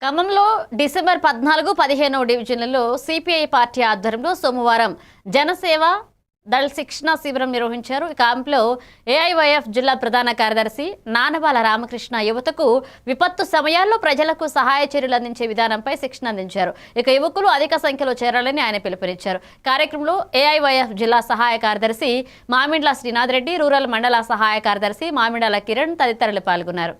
ఖమ్మంలో డిసెంబర్ 14, 15వ డివిజన్లలో సిపిఐ పార్టీ ఆధ్వర్యంలో సోమవారం జనసేవ దళ్ శిక్షణ శిబిరం నిర్వహించారు. ఈ క్యాంపులో ఏఐవైఎఫ్ జిల్లా ప్రధాన కార్యదర్శి నానబాల రామకృష్ణ యువతకు విపత్తు సమయాల్లో ప్రజలకు సహాయ చర్యలు అందించే విధానంపై శిక్షణ అందించారు. ఇక యువకులు అధిక సంఖ్యలో చేరాలని ఆయన పిలుపునిచ్చారు. కార్యక్రమంలో ఏఐవైఎఫ్ జిల్లా సహాయ కార్యదర్శి మామిండ్ల శ్రీనాథ్ రెడ్డి, రూరల్ మండల సహాయ కార్యదర్శి మామిండాల కిరణ్ తదితరులు పాల్గొన్నారు.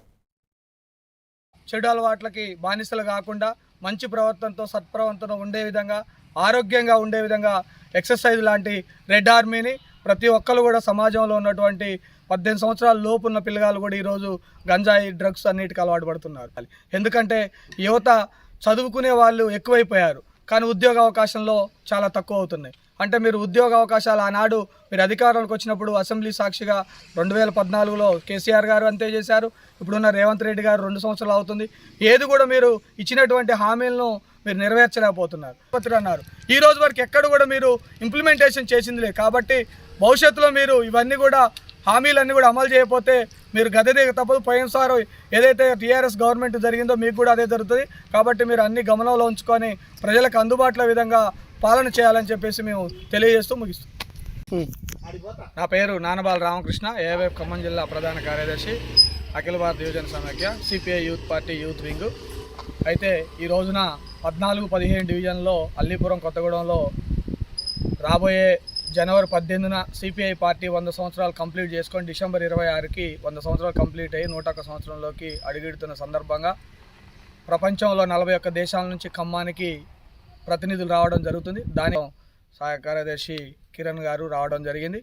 చెడు అలవాట్లకి బానిసలు కాకుండా మంచి ప్రవర్తనతో సత్ప్రవర్తన ఉండే విధంగా, ఆరోగ్యంగా ఉండే విధంగా ఎక్సర్సైజ్ లాంటి రెడ్ ఆర్మీని ప్రతి ఒక్కరు కూడా సమాజంలో ఉన్నటువంటి 18 సంవత్సరాల లోపు ఉన్న పిల్లగాళ్ళు కూడా ఈరోజు గంజాయి డ్రగ్స్ అన్నిటికీ అలవాటు పడుతున్నారు. ఎందుకంటే యువత చదువుకునే వాళ్ళు ఎక్కువైపోయారు, కానీ ఉద్యోగ అవకాశంలో చాలా తక్కువ అవుతున్నాయి. అంటే మీరు ఉద్యోగ అవకాశాలు ఆనాడు మీరు అధికారంలోకి వచ్చినప్పుడు అసెంబ్లీ సాక్షిగా 2014లో కేసీఆర్ గారు అంతే చేశారు. ఇప్పుడున్న రేవంత్ రెడ్డి గారు 2 సంవత్సరాలు అవుతుంది. ఏది కూడా మీరు ఇచ్చినటువంటి హామీలను మీరు నెరవేర్చలేకపోతున్నారు అన్నారు. ఈ రోజు వరకు ఎక్కడ కూడా మీరు ఇంప్లిమెంటేషన్ చేసిందిలే. కాబట్టి భవిష్యత్తులో మీరు ఇవన్నీ కూడా హామీలన్నీ కూడా అమలు చేయకపోతే మీరు గద్దె తప్పదు. పోయినసారి ఏదైతే టీఆర్ఎస్ గవర్నమెంట్ జరిగిందో మీకు కూడా అదే జరుగుతుంది. కాబట్టి మీరు అన్ని గమనంలో ఉంచుకొని ప్రజలకు అందుబాటులో విధంగా పాలన చేయాలని చెప్పేసి మేము తెలియజేస్తూ ముగిస్తాం. నా పేరు నానబాల రామకృష్ణ, ఏఐవైఎఫ్ ఖమ్మం జిల్లా ప్రధాన కార్యదర్శి, అఖిల భారత యువజన సమాఖ్య, CPI youth party youth wing. అయితే ఈ రోజున 14, 15 డివిజన్లో అల్లీపురం, కొత్తగూడెంలో రాబోయే జనవరి 18న సిపిఐ పార్టీ 100 సంవత్సరాలు కంప్లీట్ చేసుకొని డిసెంబర్ 26కి 100 సంవత్సరాలు కంప్లీట్ అయ్యి 101 సంవత్సరంలోకి అడుగుడుతున్న సందర్భంగా ప్రపంచంలో 41 దేశాల నుంచి ఖమ్మానికి ప్రతినిధులు రావడం జరుగుతుంది. దాని సహాయ కార్యదర్శి కిరణ్ గారు రావడం జరిగింది.